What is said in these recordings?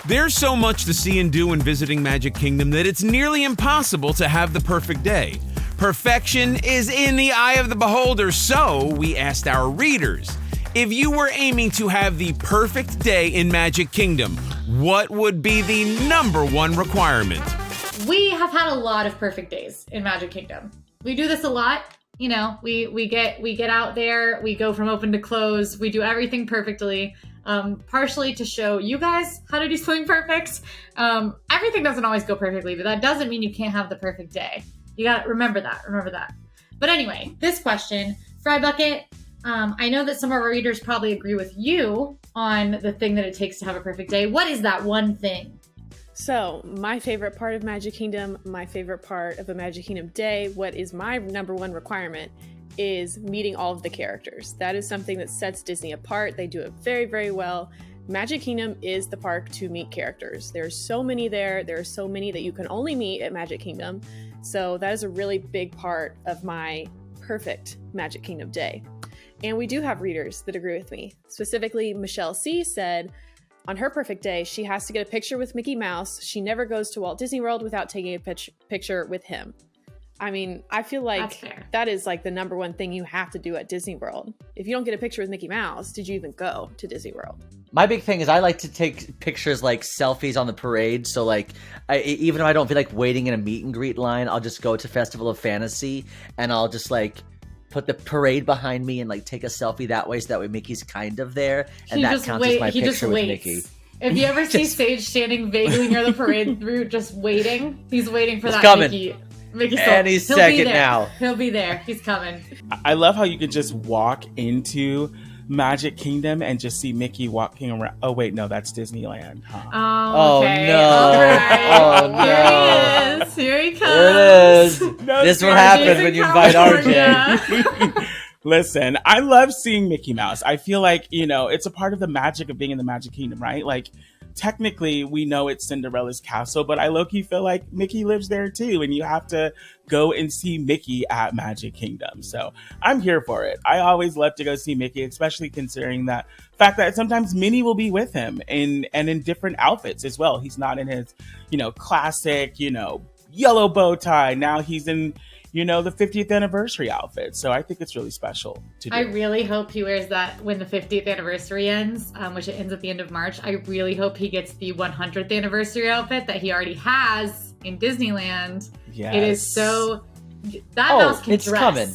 There's so much to see and do when visiting Magic Kingdom that it's nearly impossible to have the perfect day. Perfection is in the eye of the beholder, so we asked our readers, if you were aiming to have the perfect day in Magic Kingdom, what would be the number one requirement? We have had a lot of perfect days in Magic Kingdom. We do this a lot. You know, we get out there, we go from open to close, we do everything perfectly. Partially to show you guys how to do something perfect. Everything doesn't always go perfectly, but that doesn't mean you can't have the perfect day. You gotta remember that. But anyway, this question, Fry Bucket, I know that some of our readers probably agree with you on the thing that it takes to have a perfect day. What is that one thing? So, my favorite part of Magic Kingdom, my favorite part of a Magic Kingdom day, what is my number one requirement is meeting all of the characters. That is something that sets Disney apart. They do it very, very well. Magic Kingdom is the park to meet characters. There's so many there. There are so many that you can only meet at Magic Kingdom. So that is a really big part of my perfect Magic Kingdom day. And we do have readers that agree with me. Specifically, Michelle C. said, on her perfect day, she has to get a picture with Mickey Mouse. She never goes to Walt Disney World without taking a picture with him. I mean, I feel like that is like the number one thing you have to do at Disney World. If you don't get a picture with Mickey Mouse, did you even go to Disney World? My big thing is I like to take pictures, like selfies on the parade. So like, even if I don't feel like waiting in a meet and greet line, I'll just go to Festival of Fantasy and I'll just like put the parade behind me and like take a selfie that way. So that way Mickey's kind of there. And that counts as my picture with Mickey. If you ever see Sage standing vaguely near the parade route, just waiting, he's waiting for that coming. Mickey And he's second now. He'll be there. He's coming. I love how you could just walk into Magic Kingdom and just see Mickey walking around. Oh, wait, no, that's Disneyland. Huh? Oh, okay. No. All right. Oh, no. Here he comes. There it is. This is what happens when you invite RJ. Listen, I love seeing Mickey Mouse. I feel like, you know, it's a part of the magic of being in the Magic Kingdom, right? Like, technically, we know it's Cinderella's castle, but I low-key feel like Mickey lives there too, and you have to go and see Mickey at Magic Kingdom. So I'm here for it. I always love to go see Mickey, especially considering that fact that sometimes Minnie will be with him and in different outfits as well. He's not in his, you know, classic, you know, yellow bow tie. Now he's in, you know, the 50th anniversary outfit. So I think it's really special to do. I really hope he wears that when the 50th anniversary ends, which it ends at the end of March. I really hope he gets the 100th anniversary outfit that he already has in Disneyland. Yes. It is so... That mouse can it's dress. coming.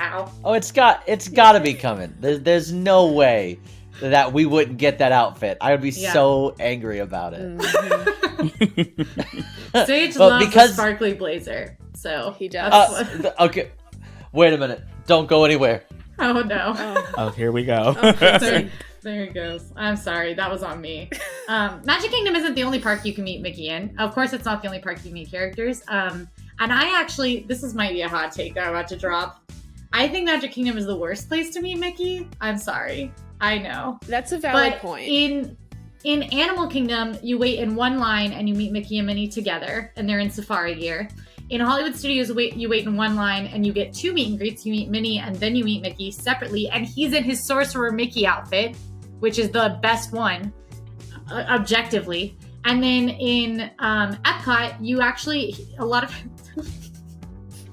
Ow. Oh, it's got to be coming. There's no way that we wouldn't get that outfit. I would be so angry about it. Mm-hmm. Sage loves a sparkly blazer. So he does. Okay, wait a minute. Don't go anywhere. Oh no. Oh, here we go. There he goes. I'm sorry, that was on me. Magic Kingdom isn't the only park you can meet Mickey in. Of course, it's not the only park you can meet characters. And I actually, this might be a hot take that I'm about to drop. I think Magic Kingdom is the worst place to meet Mickey. I'm sorry. I know. That's a valid point. In Animal Kingdom, you wait in one line and you meet Mickey and Minnie together, and they're in safari gear. In Hollywood Studios, you wait in one line and you get two meet and greets. You meet Minnie and then you meet Mickey separately, and he's in his Sorcerer Mickey outfit, which is the best one, objectively. And then in Epcot, you actually, a lot of...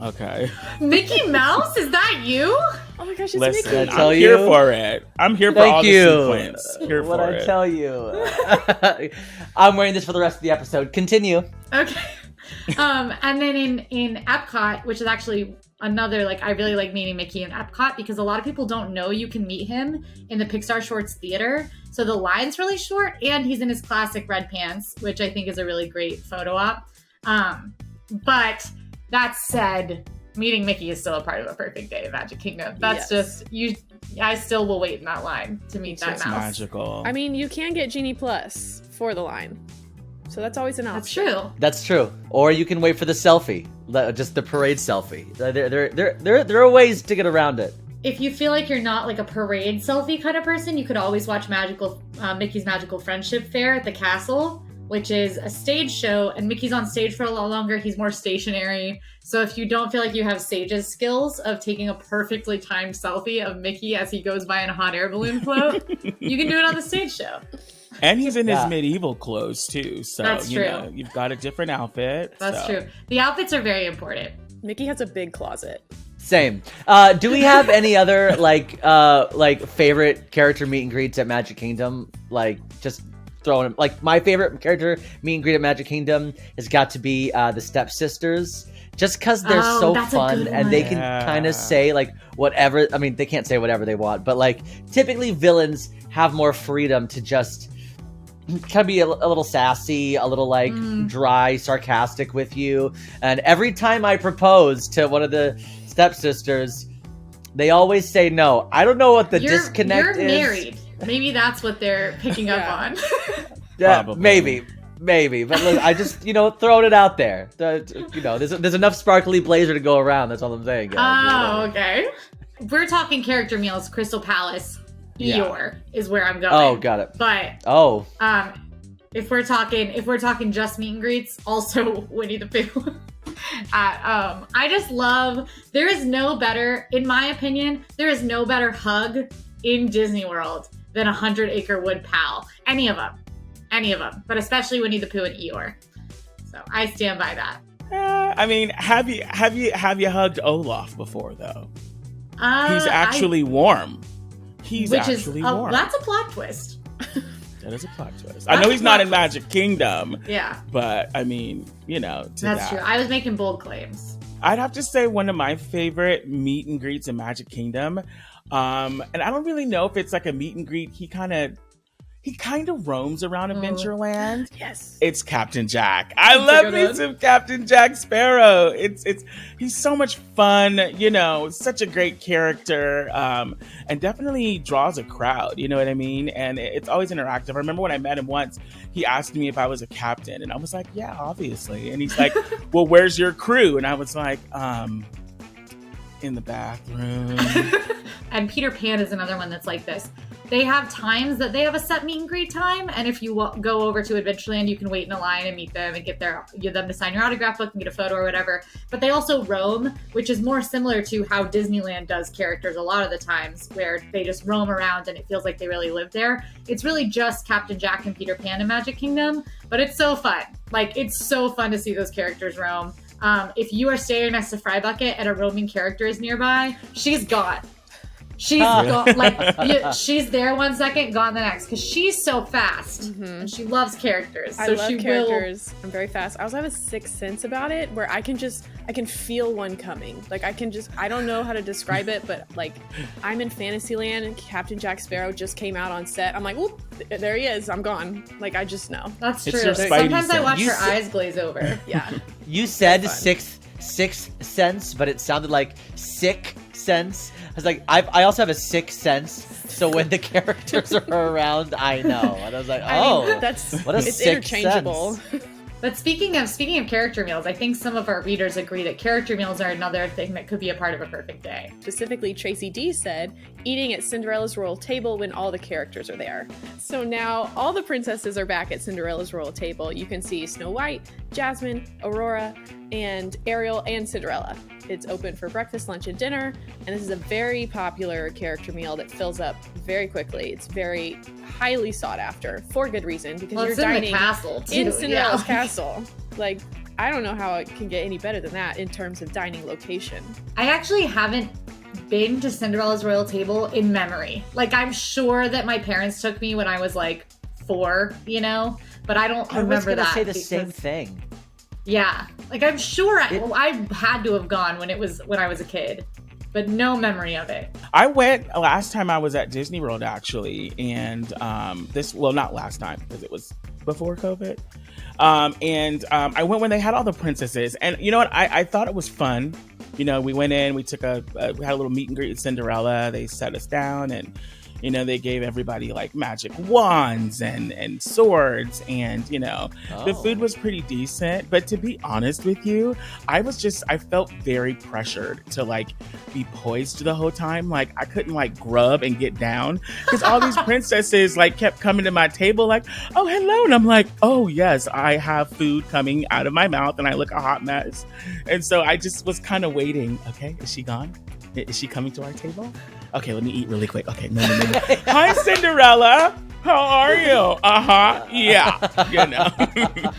Okay. Mickey Mouse? Is that you? Oh my gosh, it's Listen, Mickey. I'm here for it. I'm here for all the sequence. Here what for I it. tell you. I'm wearing this for the rest of the episode. Continue. Okay. And then in Epcot, which is actually another, like, I really like meeting Mickey in Epcot because a lot of people don't know you can meet him in the Pixar Shorts Theater. So the line's really short, and he's in his classic red pants, which I think is a really great photo op. But that said, meeting Mickey is still a part of a perfect day at Magic Kingdom. That's just, I still will wait in that line to meet that It's mouse. magical. I mean, you can get Genie Plus for the line. So that's always an option. That's true. That's true. Or you can wait for the selfie, just the parade selfie. There are ways to get around it. If you feel like you're not like a parade selfie kind of person, you could always watch Mickey's Magical Friendship Fair at the castle, which is a stage show, and Mickey's on stage for a lot longer. He's more stationary. So if you don't feel like you have Sage's skills of taking a perfectly timed selfie of Mickey as he goes by in a hot air balloon float, you can do it on the stage show. And he's in his Yeah. medieval clothes too. So That's you true. know, you've got a different outfit. That's so. true. The outfits are very important. Mickey has a big closet. Same. Do we have any other like favorite character meet and greets at Magic Kingdom? Like just throwing them. Like my favorite character meet and greet at Magic Kingdom has got to be the Stepsisters. Just because they're so that's a fun good and they one. can Yeah. kind of say like whatever. I mean, they can't say whatever they want, but like typically villains have more freedom to just kind of be a little sassy, a little like dry, sarcastic with you. And every time I propose to one of the Stepsisters, they always say no. I don't know what the disconnect You're is. married. Maybe that's what they're picking up Yeah. on. Yeah, Probably. maybe. But look, I just throwing it out there. There's enough sparkly blazer to go around. That's all I'm saying, guys. Oh, okay. We're talking character meals. Crystal Palace, Yeah. Eeyore is where I'm going. Oh, got it. But Oh, if we're talking just meet and greets, also Winnie the Pooh. I just love. There is no better, in my opinion, there is no better hug in Disney World than 100 Acre Wood Pal. Any of them, but especially Winnie the Pooh and Eeyore. So I stand by that. I mean, have you hugged Olaf before though? He's I- actually warm. He's which actually is warm. that's a plot twist. That is a plot twist. I That's know a he's not plot in Magic Kingdom, Yeah, but I mean, to that's that. true. I was making bold claims. I'd have to say one of my favorite meet and greets in Magic Kingdom. And I don't really know if it's like a meet and greet. He kind of roams around Adventureland. Yes. It's Captain Jack. I That's a love good me one. some Captain Jack Sparrow. He's so much fun, such a great character, and definitely draws a crowd, you know what I mean? And it's always interactive. I remember when I met him once, he asked me if I was a captain, and I was like, yeah, obviously. And he's like, well, where's your crew? And I was like, in the bathroom. And Peter Pan is another one that's like this. They have times that they have a set meet and greet time, and if you go over to Adventureland, you can wait in a line and meet them and get them to sign your autograph book and get a photo or whatever. But they also roam, which is more similar to how Disneyland does characters a lot of the times, where they just roam around and it feels like they really live there. It's really just Captain Jack and Peter Pan in Magic Kingdom, but it's so fun. Like, it's so fun to see those characters roam. If you are staying next to Fry Bucket and a roaming character is nearby, she's gone. She's gone. She's there 1 second, gone the next, because she's so fast and she loves characters. I So love she characters. I'm very fast. I also have a sixth sense about it where I can feel one coming. Like I don't know how to describe it, but like I'm in Fantasyland and Captain Jack Sparrow just came out on set. I'm like, whoop, there he is. I'm gone. Like I just know. That's It's true. your Spidey Sometimes I watch sense. her eyes glaze over. Yeah. you said fun. sixth sense, but it sounded like sick sense. I was like, I also have a sixth sense, so when the characters are around, I know. And I was like, oh, what a it's sixth interchangeable. sense. But speaking of character meals, I think some of our readers agree that character meals are another thing that could be a part of a perfect day. Specifically, Tracy D said, eating at Cinderella's royal table when all the characters are there. So now all the princesses are back at Cinderella's royal table. You can see Snow White, Jasmine, Aurora, and Ariel, and Cinderella. It's open for breakfast, lunch, and dinner, and this is a very popular character meal that fills up very quickly. It's very highly sought after for good reason, because Well, you're it's in dining the castle, too. in Cinderella's yeah. castle. Like, I don't know how it can get any better than that in terms of dining location. I actually haven't been to Cinderella's royal table in memory. Like, I'm sure that my parents took me when I was like 4, but I don't I was remember gonna that. say the same thing. Yeah, like I'm sure I had to have gone when I was a kid, but no memory of it. I went last time I was at Disney World actually, and not last time because it was before COVID. I went when they had all the princesses, and you know what? I thought it was fun. We went in, we took we had a little meet and greet with Cinderella. They set us down, and they gave everybody like magic wands and swords, and the food was pretty decent. But to be honest with you, I felt very pressured to like be poised the whole time. Like I couldn't like grub and get down because all these princesses like kept coming to my table like, oh, hello. And I'm like, oh yes, I have food coming out of my mouth and I look a hot mess. And so I just was kind of waiting. Okay, is she gone? Is she coming to our table? Okay, let me eat really quick. Okay, no. Hi, Cinderella. how are you? Yeah. You know.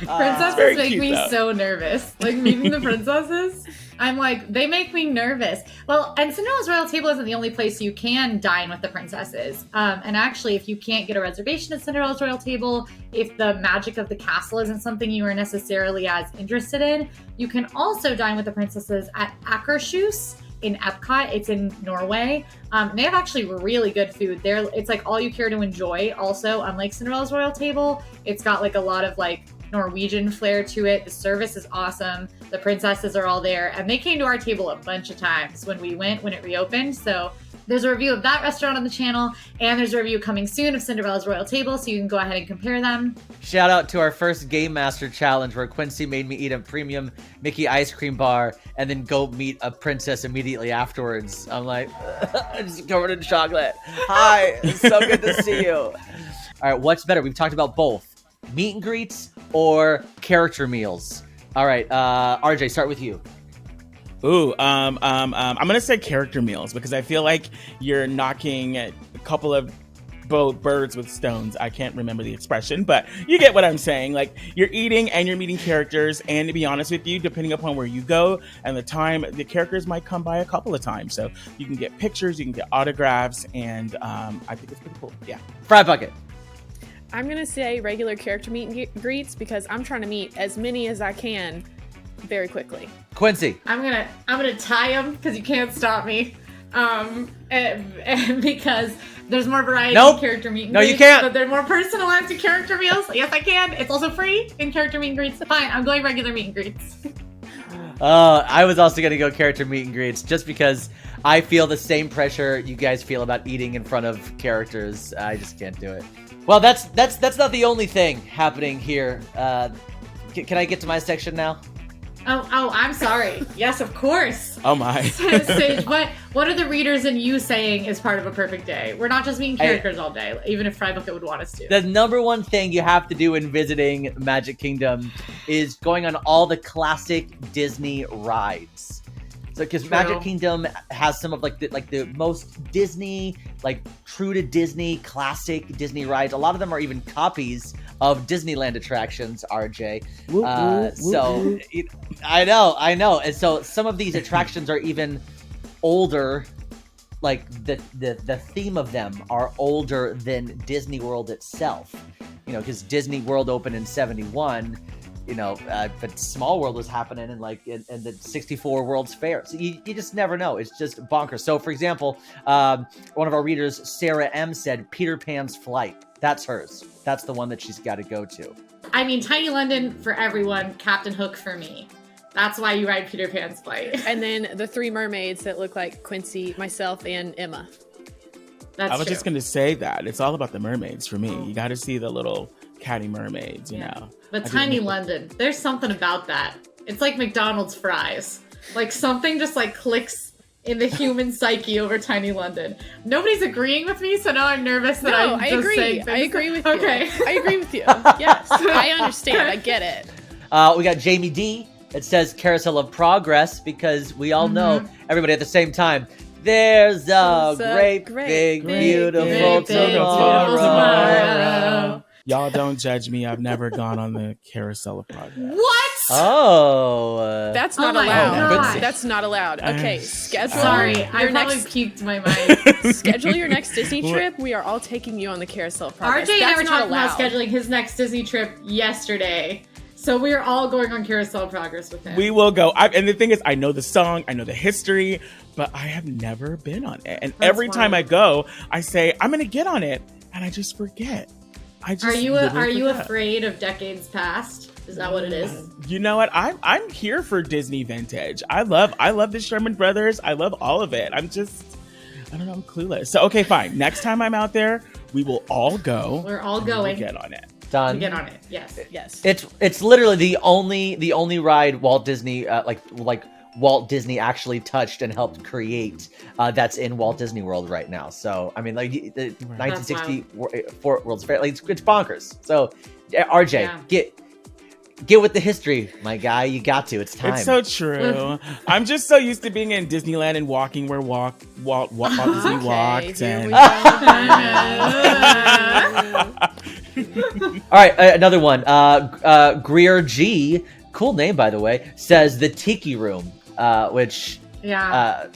Princesses make cute, me though. so nervous. Like meeting the princesses, I'm like, they make me nervous. Well, and Cinderella's Royal Table isn't the only place you can dine with the princesses. And actually, if you can't get a reservation at Cinderella's Royal Table, if the magic of the castle isn't something you are necessarily as interested in, you can also dine with the princesses at Akershus in Epcot. It's in Norway. They have actually really good food there. It's like all you care to enjoy. Also, unlike Cinderella's Royal Table, it's got like a lot of like Norwegian flair to it. The service is awesome. The princesses are all there, and they came to our table a bunch of times when we went, when it reopened. So there's a review of that restaurant on the channel, and there's a review coming soon of Cinderella's Royal Table, so you can go ahead and compare them. Shout out to our first Game Master challenge where Quincy made me eat a premium Mickey ice cream bar and then go meet a princess immediately afterwards. I'm like, just covered in chocolate. Hi, it's so good to see you. All right, what's better? We've talked about both. Meet and greets or character meals? All right, RJ, start with you. Ooh, I'm gonna say character meals because I feel like you're knocking a couple of both birds with stones. I can't remember the expression, but you get what I'm saying. Like, you're eating and you're meeting characters, and to be honest with you, depending upon where you go and the time, the characters might come by a couple of times. So you can get pictures, you can get autographs, and I think it's pretty cool. Yeah. Fry Bucket. I'm going to say regular character meet and greets because I'm trying to meet as many as I can very quickly. Quincy. I'm gonna tie them because you can't stop me. And because there's more variety Nope. in character meet and No, greets. you can't. But they're more personalized to character meals. Yes, I can. It's also free in character meet and greets. Fine, I'm going regular meet and greets. I was also going to go character meet and greets just because I feel the same pressure you guys feel about eating in front of characters. I just can't do it. Well, that's not the only thing happening here. Can I get to my section now? Oh, I'm sorry. Yes, of course. Oh my. Sage, what are the readers and you saying is part of a perfect day? We're not just meeting characters all day, even if Fry Bucket would want us to. The number one thing you have to do in visiting Magic Kingdom is going on all the classic Disney rides. So, because Magic Kingdom has some of the most Disney, like true to Disney, classic Disney rides. A lot of them are even copies of Disneyland attractions, RJ. I know. And so some of these attractions are even older. Like the theme of them are older than Disney World itself. You know, because Disney World opened in 71. But Small World was happening in the 64 World's Fair. So you just never know. It's just bonkers. So, for example, one of our readers, Sarah M, said Peter Pan's Flight. That's hers. That's the one that she's got to go to. I mean, Tiny London for everyone, Captain Hook for me. That's why you ride Peter Pan's Flight. And then the three mermaids that look like Quincy, myself, and Emma. I was just going to say that. It's all about the mermaids for me. You got to see the little catty mermaids, you know. But Tiny London, there's something about that. It's like McDonald's fries. Like something just like clicks in the human psyche over Tiny London. Nobody's agreeing with me, so now I'm nervous that I'm just saying things. I agree with Okay. you. I agree with you. Yes, I understand. I get it. We got Jamie D. It says Carousel of Progress because we all know, everybody at the same time, there's a great, big, beautiful tomorrow. Y'all don't judge me. I've never gone on the Carousel of Progress. What? Oh. That's not my allowed. gosh. That's not allowed. Okay, schedule Sorry, I your probably next peaked my mind. schedule your next Disney trip. We are all taking you on the Carousel of Progress. RJ and I That's were not talking about allowed. scheduling his next Disney trip yesterday. So we are all going on Carousel of Progress with him. We will go. And the thing is, I know the song, I know the history, but I have never been on it. And every time I go, I say, I'm going to get on it. And I just forget. Are you afraid of decades past? Is that what it is? You know what? I'm here for Disney vintage. I love the Sherman Brothers. I love all of it. I don't know, I'm clueless. So okay, fine. Next time I'm out there, we will all go. We're all going. We'll get on it. Done. We get on it. Yes. It's literally the only ride Walt Disney Walt Disney actually touched and helped create that's in Walt Disney World right now. So I mean, like the 1964 World's Fair, like it's bonkers. So RJ, get with the history, my guy. You got to. It's time. It's so true. I'm just so used to being in Disneyland and walking where Walt Disney walked. Here And we go. All right, another one. Greer G, cool name by the way, says the Tiki Room, which Yeah.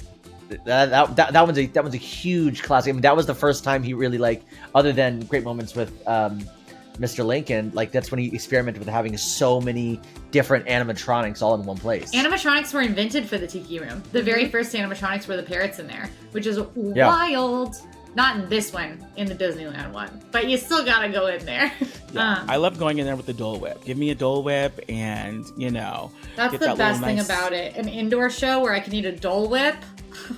that one's a huge classic. I mean, that was the first time he really like, other than great moments with Mr. Lincoln, like that's when he experimented with having so many different animatronics all in one place. Animatronics were invented for the Tiki Room. The very first animatronics were the parrots in there, which is wild. Not in this one, in the Disneyland one, but you still gotta go in there. Yeah, I love going in there with the Dole Whip. Give me a Dole Whip, and that's the best thing about it. An indoor show where I can eat a Dole Whip.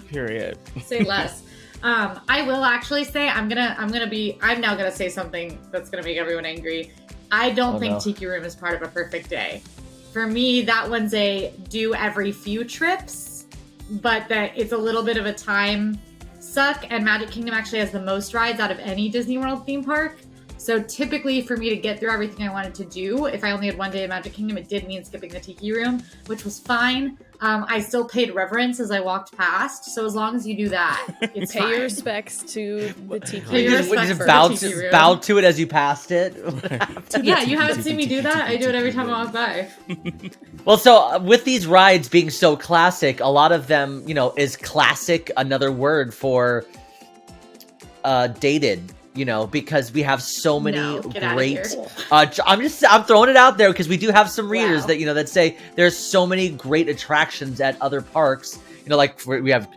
Period. Say less. I will actually say I'm now gonna say something that's gonna make everyone angry. I don't think Tiki Room is part of a perfect day. For me, that one's a do every few trips, but that it's a little bit of a time suck, and Magic Kingdom actually has the most rides out of any Disney World theme park. So typically for me to get through everything I wanted to do, if I only had one day at Magic Kingdom, it did mean skipping the Tiki Room, which was fine. I still paid reverence as I walked past. So as long as you do that, it's Pay fine. your respects to the Tiki Pay your Room. respects Just for bow the Tiki Room. bow to it as you passed it. Yeah, you haven't seen me do that? I do it every time I walk by. Well, so with these rides being so classic, a lot of them, is classic another word for dated? Because we have so many great. I'm throwing it out there because we do have some readers that that say there's so many great attractions at other parks. Like we have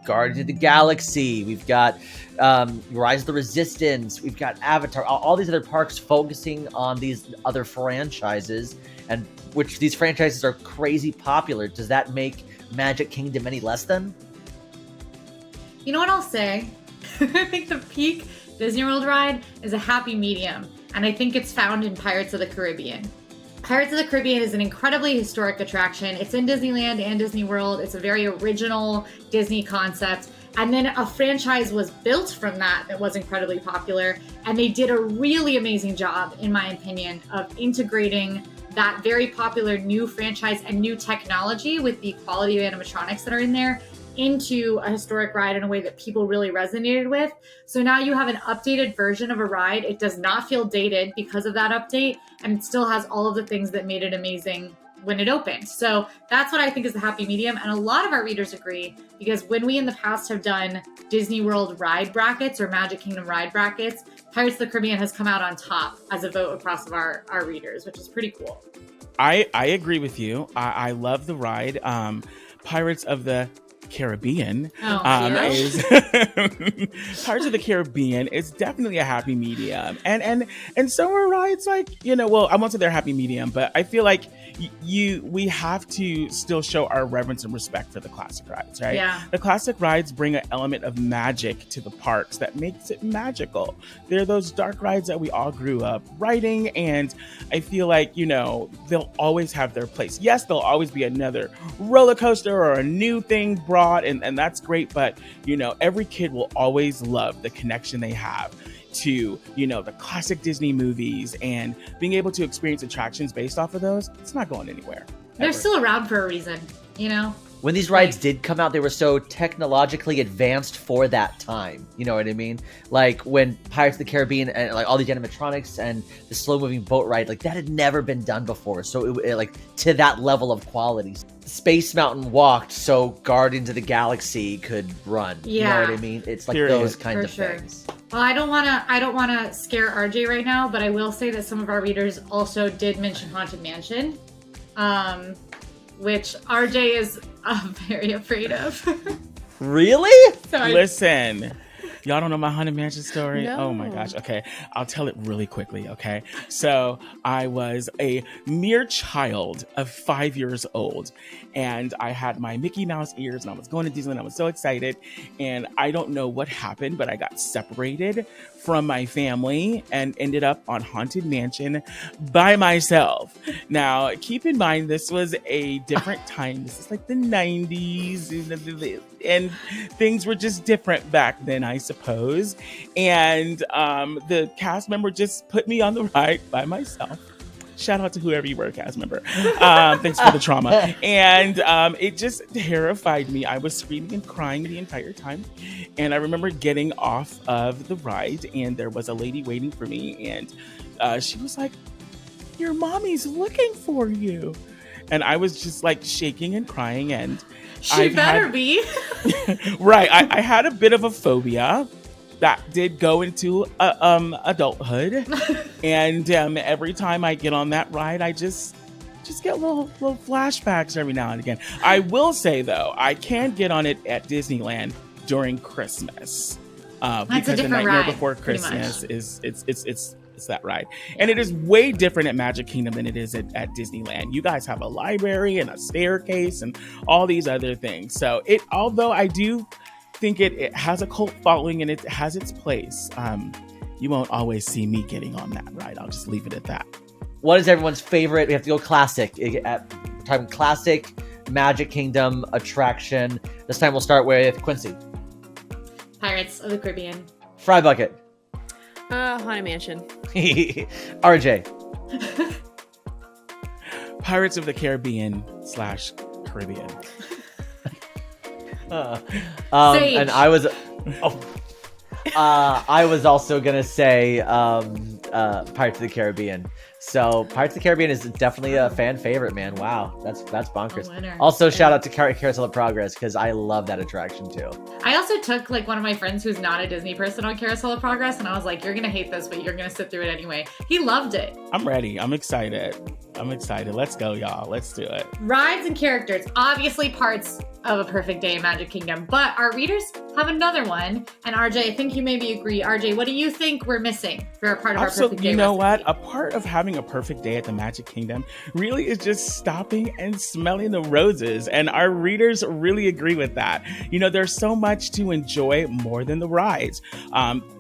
Guardians of the Galaxy, we've got Rise of the Resistance, we've got Avatar. All these other parks focusing on these other franchises, and which these franchises are crazy popular. Does that make Magic Kingdom any less than? You know what I'll say? I think the peak Disney World ride is a happy medium, and I think it's found in Pirates of the Caribbean. Pirates of the Caribbean is an incredibly historic attraction. It's in Disneyland and Disney World. It's a very original Disney concept. And then a franchise was built from that was incredibly popular. And they did a really amazing job, in my opinion, of integrating that very popular new franchise and new technology with the quality of animatronics that are in there into a historic ride in a way that people really resonated with. So now you have an updated version of a ride. It does not feel dated because of that update, and it still has all of the things that made it amazing when it opened. So that's what I think is the happy medium. And a lot of our readers agree, because when we in the past have done Disney World ride brackets or Magic Kingdom ride brackets, Pirates of the Caribbean has come out on top as a vote across of our readers, which is pretty cool. I agree with you. I love the ride. Pirates of the Caribbean is Pirates of the Caribbean is definitely a happy medium, and so are rides like well, I won't say they're happy medium, but I feel like we have to still show our reverence and respect for the classic rides, right? Yeah. The classic rides bring an element of magic to the parks that makes it magical. They're those dark rides that we all grew up riding, and I feel like they'll always have their place. Yes, there'll always be another roller coaster or a new thing brought, and that's great, but every kid will always love the connection they have to the classic Disney movies, and being able to experience attractions based off of those. It's not going anywhere. They're still around for a reason, When these rides did come out, they were so technologically advanced for that time. You know what I mean? Like when Pirates of the Caribbean and like all these animatronics and the slow moving boat ride, like that had never been done before. So it like to that level of quality. Space Mountain walked so Guardians of the Galaxy could run. Yeah. You know what I mean? It's like those kind of things. Well, I don't wanna scare RJ right now, but I will say that some of our readers also did mention Haunted Mansion, which RJ is very afraid of. Really? Sorry. Listen, y'all don't know my Haunted Mansion story? No. Oh my gosh. Okay. I'll tell it really quickly. Okay. So I was a mere child of 5 years old, and I had my Mickey Mouse ears, and I was going to Disneyland. I was so excited, and I don't know what happened, but I got separated from my family and ended up on Haunted Mansion by myself. Now, keep in mind, this was a different time. This is like the 90s, and things were just different back then, I suppose. And the cast member just put me on the ride by myself. Shout out to whoever you were, cast member. Thanks for the trauma. And it just terrified me. I was screaming and crying the entire time. And I remember getting off of the ride, and there was a lady waiting for me. And she was like, "Your mommy's looking for you," and I was just like shaking and crying. And she better be. Right. I had a bit of a phobia that did go into adulthood, and every time I get on that ride, I just get little flashbacks every now and again. I will say though, I can get on it at Disneyland during Christmas, because the Nightmare Before Christmas is it's that ride, and it is way different at Magic Kingdom than it is at Disneyland. You guys have a library and a staircase and all these other things. So although I do think it has a cult following and it has its place, you won't always see me getting on that ride. I'll just leave it at that. What is everyone's favorite? We have to go classic. Time classic Magic Kingdom attraction. This time we'll start with Quincy. Pirates of the Caribbean. Fry Bucket. Haunted Mansion. RJ. Pirates of the Caribbean / Caribbean. And I was also gonna say Pirates of the Caribbean. So Pirates of the Caribbean is definitely a fan favorite, man. Wow, that's bonkers. Also, shout out to Carousel of Progress because I love that attraction too. I also took like one of my friends who's not a Disney person on Carousel of Progress, and I was like, "You're gonna hate this, but you're gonna sit through it anyway." He loved it. I'm ready. I'm excited. Let's go, y'all. Let's do it. Rides and characters, obviously parts of a perfect day in Magic Kingdom, but our readers have another one. And RJ, I think you maybe agree. RJ, what do you think we're missing for a part of our perfect day? You know what? A part of having a perfect day at the Magic Kingdom really is just stopping and smelling the roses. And our readers really agree with that. You know, there's so much to enjoy more than the rides.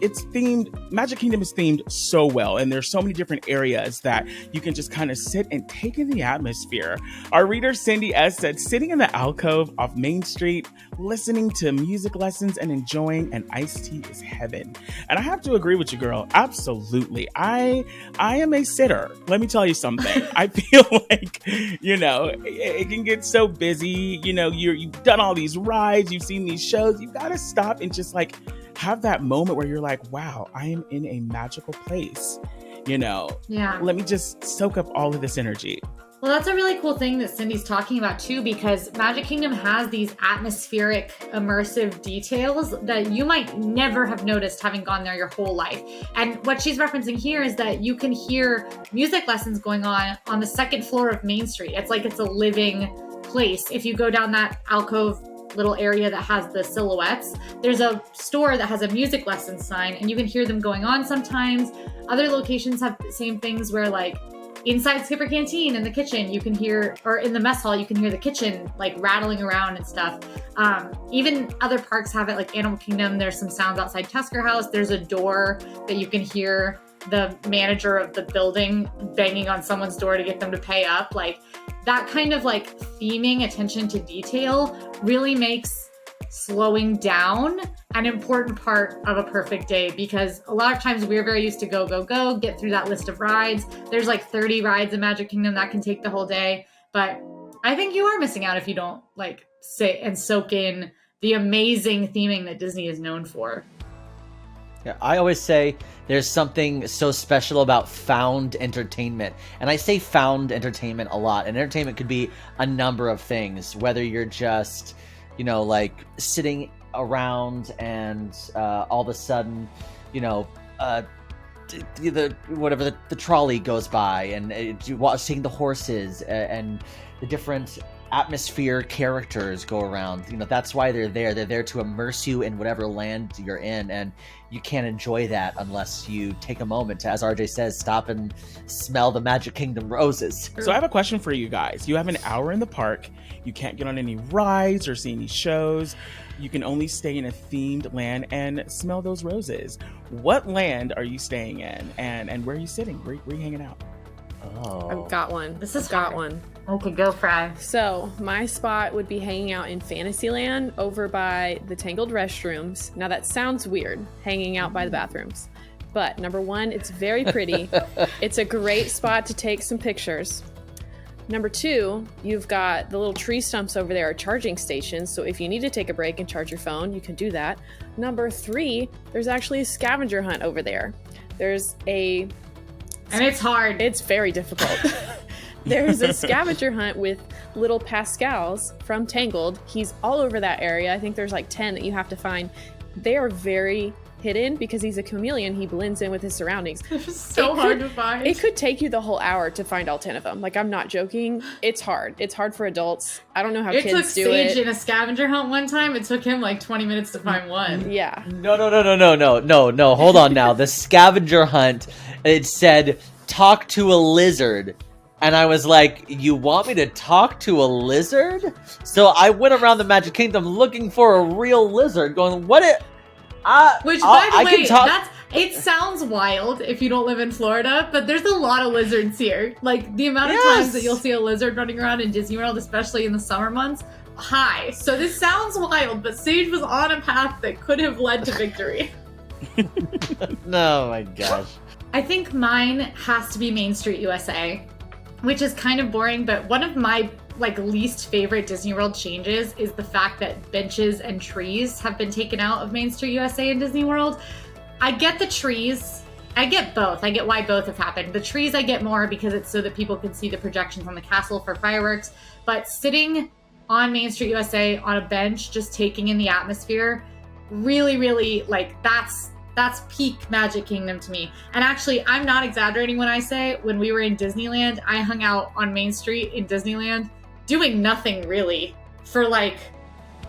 It's themed, Magic Kingdom is themed so well. And there's so many different areas that you can just kind of sit and take in the atmosphere. Our reader Cindy S said, sitting in the alcove off Main Street, listening to music lessons and enjoying an iced tea is heaven. And I have to agree with you, girl. Absolutely. I am a sitter. Let me tell you something. I feel like, you know, it can get so busy. You know, you've done all these rides, you've seen these shows. You got to stop and just like have that moment where you're like, wow, I am in a magical place. You know, let me just soak up all of this energy. Well, that's a really cool thing that Cindy's talking about too, because Magic Kingdom has these atmospheric, immersive details that you might never have noticed having gone there your whole life. And what she's referencing here is that you can hear music lessons going on the second floor of Main Street. It's like it's a living place. If you go down that alcove little area that has the silhouettes, there's a store that has a music lesson sign and you can hear them going on sometimes. Other locations have the same things where like inside Skipper Canteen in the kitchen, you can hear, or in the mess hall, you can hear the kitchen like rattling around and stuff. Even other parks have it, like Animal Kingdom, there's some sounds outside Tusker House. There's a door that you can hear the manager of the building banging on someone's door to get them to pay up. Like that kind of like theming, attention to detail really makes slowing down an important part of a perfect day, because a lot of times we're very used to go, get through that list of rides. There's like 30 rides in Magic Kingdom that can take the whole day. But I think you are missing out if you don't like sit and soak in the amazing theming that Disney is known for. Yeah, I always say there's something so special about found entertainment. And I say found entertainment a lot. And entertainment could be a number of things, whether you're just, you know, like sitting around and all of a sudden, you know, the trolley goes by and seeing the horses and the different atmosphere characters go around. You know, that's why they're there. They're there to immerse you in whatever land you're in, and you can't enjoy that unless you take a moment to, as RJ says, stop and smell the Magic Kingdom roses. So I have a question for you guys. You have an hour in the park. You can't get on any rides or see any shows. You can only stay in a themed land and smell those roses. What land are you staying in, and where are you sitting? Where are you hanging out? Oh, I've got one. I've got one. Okay, go Fry. So my spot would be hanging out in Fantasyland over by the Tangled restrooms. Now that sounds weird, hanging out by the bathrooms. But number one, it's very pretty. It's a great spot to take some pictures. Number two, you've got the little tree stumps over there are charging stations. So if you need to take a break and charge your phone, you can do that. Number three, there's actually a scavenger hunt over there. There's a And it's hard. It's very difficult. There's a scavenger hunt with little Pascals from Tangled. He's all over that area. I think there's like 10 that you have to find. They are very hidden because he's a chameleon. He blends in with his surroundings. It's so hard to find. It could take you the whole hour to find all 10 of them. Like, I'm not joking. It's hard. It's hard for adults. I don't know how kids do it. It took Sage in a scavenger hunt one time. It took him like 20 minutes to find one. Yeah. No. Hold on now. The scavenger hunt, it said, talk to a lizard. And I was like, you want me to talk to a lizard? So I went around the Magic Kingdom looking for a real lizard, going, what it... Which, by the way, it sounds wild if you don't live in Florida, but there's a lot of lizards here. Like, the amount of times that you'll see a lizard running around in Disney World, especially in the summer months, high. So this sounds wild, but Sage was on a path that could have led to victory. Oh my gosh. I think mine has to be Main Street USA, which is kind of boring, but one of my least favorite Disney World changes is the fact that benches and trees have been taken out of Main Street USA and Disney World. I get the trees. I get both. I get why both have happened. The trees I get more because it's so that people can see the projections on the castle for fireworks. But sitting on Main Street USA on a bench, just taking in the atmosphere, really, that's peak Magic Kingdom to me. And actually, I'm not exaggerating when I say when we were in Disneyland, I hung out on Main Street in Disneyland doing nothing really for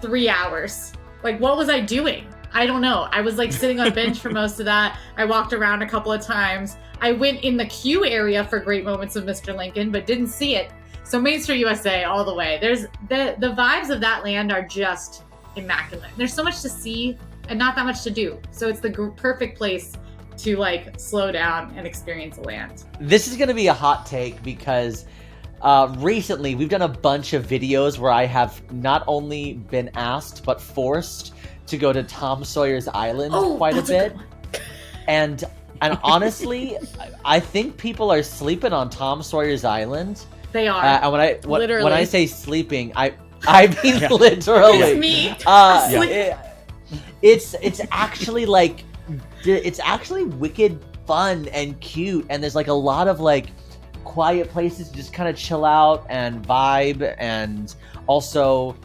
3 hours. What was I doing? I don't know. I was sitting on a bench for most of that. I walked around a couple of times. I went in the queue area for Great Moments of Mr. Lincoln, but didn't see it. So Main Street USA all the way. There's the vibes of that land are just immaculate. There's so much to see and not that much to do. So it's the perfect place to slow down and experience a land. This is going to be a hot take because recently we've done a bunch of videos where I have not only been asked but forced to go to Tom Sawyer's Island quite a bit. And honestly, I think people are sleeping on Tom Sawyer's Island. They are. And when I say sleeping, I mean literally. It's me. It's actually it's actually wicked fun and cute, and there's a lot of quiet places to just kind of chill out and vibe, and also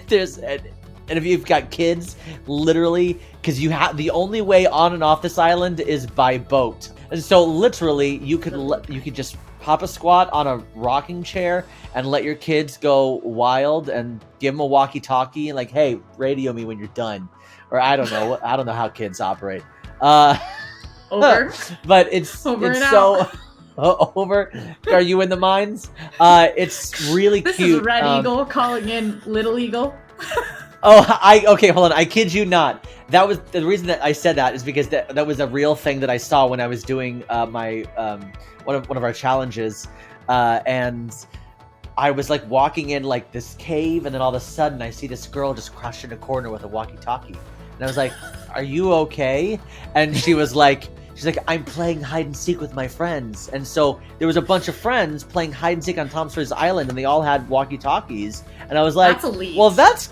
there's and if you've got kids, literally, because the only way on and off this island is by boat, and so literally you could just pop a squat on a rocking chair and let your kids go wild and give them a walkie-talkie and hey, radio me when you're done, or I don't know how kids operate. Over. But it's so over. Are you in the mines? It's really this cute. This is Red Eagle calling in Little Eagle. Okay, hold on. I kid you not. That was the reason that I said that is because that was a real thing that I saw when I was doing my one of our challenges, and I was walking in this cave, and then all of a sudden I see this girl just crushed in a corner with a walkie-talkie, and I was like, "Are you okay?" And she was she's like, "I'm playing hide and seek with my friends," and so there was a bunch of friends playing hide and seek on Tom Sawyer's Island, and they all had walkie-talkies, and I was like, "That's elite." Well, that's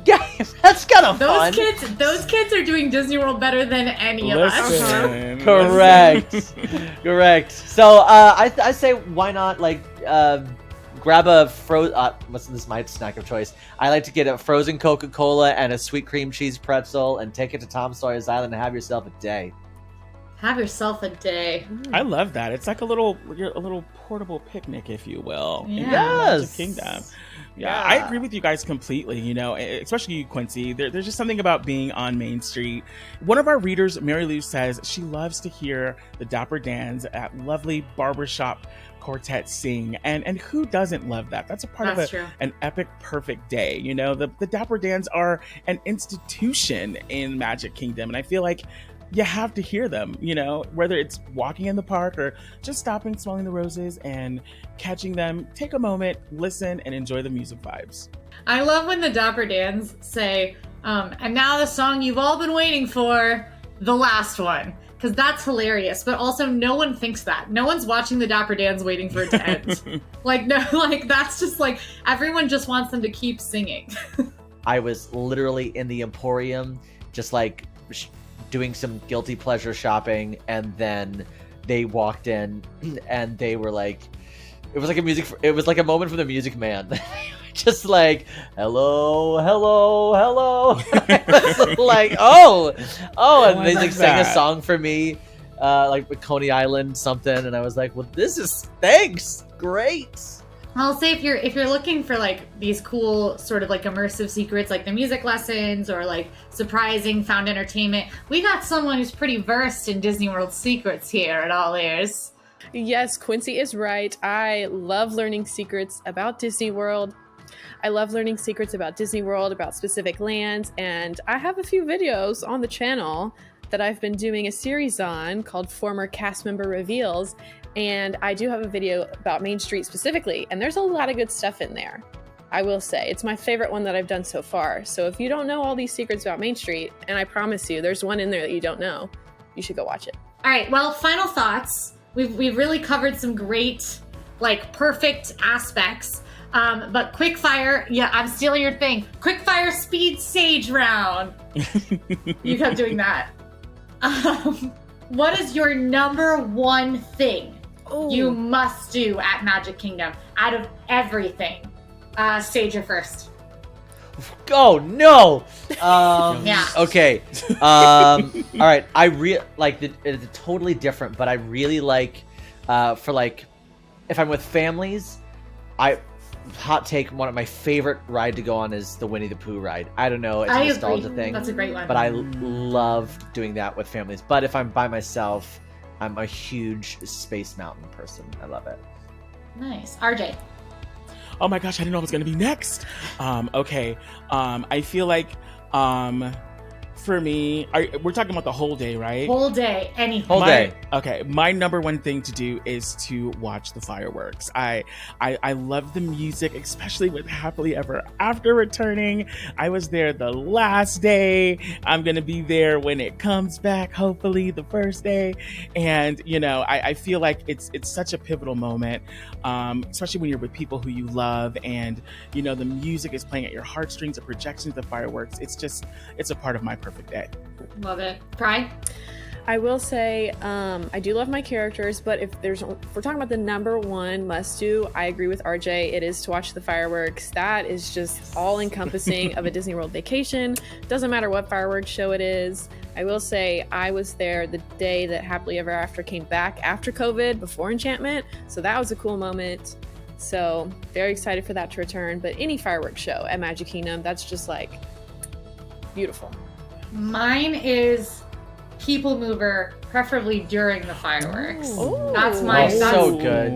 kind of fun. Those kids are doing Disney World better than any of us. Correct. So I say why not grab a this is my snack of choice. I like to get a frozen Coca-Cola and a sweet cream cheese pretzel and take it to Tom Sawyer's Island and have yourself a day. Have yourself a day. I love that. It's a little portable picnic, if you will. Yes. Kingdom. Yeah, I agree with you guys completely, especially you, Quincy. There's just something about being on Main Street. One of our readers, Mary Lou, says she loves to hear the Dapper Dance at lovely barbershop quartet sing. And who doesn't love that? That's a part of an epic, perfect day. The Dapper Dance are an institution in Magic Kingdom. And I feel like you have to hear them, whether it's walking in the park or just stopping, smelling the roses and catching them. Take a moment, listen, and enjoy the music vibes. I love when the Dapper Dans say, and now the song you've all been waiting for, the last one. Because that's hilarious, but also no one thinks that. No one's watching the Dapper Dans waiting for it to end. That's just everyone just wants them to keep singing. I was literally in the Emporium, just doing some guilty pleasure shopping, and then they walked in and they were like, it was like a moment from the Music Man. Just like, hello. I was like, oh, and they like sang a song for me, like with Coney Island something, and I was like, well, thanks, great. I'll say if you're looking for like these cool sort of like immersive secrets, like the music lessons or like surprising found entertainment, we got someone who's pretty versed in Disney World secrets here at All Ears. Yes, Quincy is right. I love learning secrets about Disney World. I love learning secrets about Disney World, about specific lands, and I have a few videos on the channel that I've been doing a series on called Former Cast Member Reveals, and I do have a video about Main Street specifically, and there's a lot of good stuff in there. I will say, it's my favorite one that I've done so far. So if you don't know all these secrets about Main Street, and I promise you, there's one in there that you don't know, you should go watch it. All right, well, final thoughts. We've really covered some great, like, perfect aspects. But quick fire, yeah, I'm stealing your thing. Quick fire speed sage round. You kept doing that. What is your number one thing you must do at Magic Kingdom out of everything? Sage, you're first. Oh no! Yeah. Okay. All right. It's totally different, but I really like, for like, if I'm with families, hot take, one of my favorite ride to go on is the Winnie the Pooh ride. I don't know, it's a nostalgia thing. That's a great one. But I love doing that with families. But if I'm by myself, I'm a huge Space Mountain person. I love it. Nice. RJ. Oh my gosh, I didn't know it was going to be next. Okay. I feel like for me, we're talking about the whole day, right? Whole day, anything. Whole day. Okay, my number one thing to do is to watch the fireworks. I love the music, especially with Happily Ever After returning. I was there the last day. I'm gonna be there when it comes back, hopefully the first day. And you know, I feel like it's such a pivotal moment, especially when you're with people who you love, and you know the music is playing at your heartstrings, the projections, the fireworks. It's a part of my perfect day. Love it. Pry? I will say, I do love my characters, but if we're talking about the number one must do, I agree with RJ. It is to watch the fireworks. That is just all encompassing of a Disney World vacation. Doesn't matter what fireworks show it is. I will say I was there the day that Happily Ever After came back after COVID, before Enchantment. So that was a cool moment. So very excited for that to return. But any fireworks show at Magic Kingdom, that's just like beautiful. Mine is People Mover, preferably during the fireworks. Ooh. That's my. So good.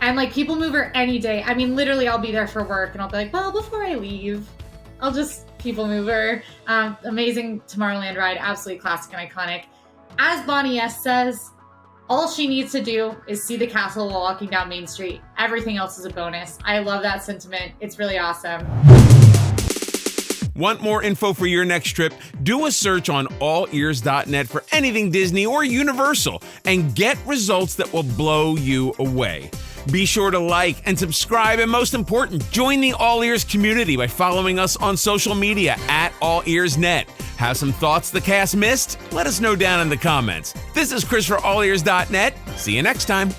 And like People Mover any day. I mean, literally, I'll be there for work, and I'll be like, well, before I leave, I'll just People Mover. Amazing Tomorrowland ride, absolutely classic and iconic. As Bonnie S says, all she needs to do is see the castle while walking down Main Street. Everything else is a bonus. I love that sentiment. It's really awesome. Want more info for your next trip? Do a search on AllEars.net for anything Disney or Universal and get results that will blow you away. Be sure to like and subscribe, and most important, join the All Ears community by following us on social media at AllEars.net. Have some thoughts the cast missed? Let us know down in the comments. This is Chris for AllEars.net. See you next time.